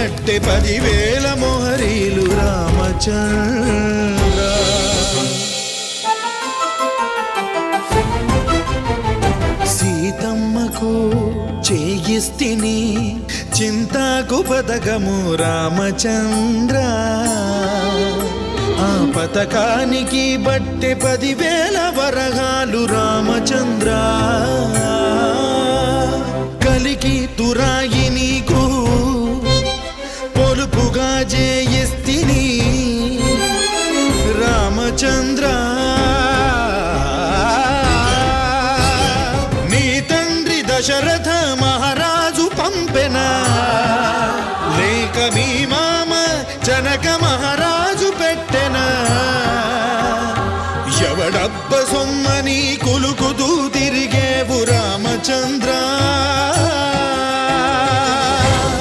బట్టె 10,000 మొహరీలు రామచంద్ర. సీతమ్మకు చేయిస్తిని చింతాకు పథకము రామచంద్ర. ఆ పథకానికి బట్టె 10,000 వరహాలు రామచంద్ర. కలికి తురాయి నీకు పొలుపుగా చేయిస్తిని రామచంద్ర. నీ తండ్రి దశరథ మహారాజు పంపెనా లేక మీ మామ జనక మహారాజు పెట్టెనా? ఎవడబ్బ సొమ్మని కులుకుతూ తిరిగేవు రామచంద్ర.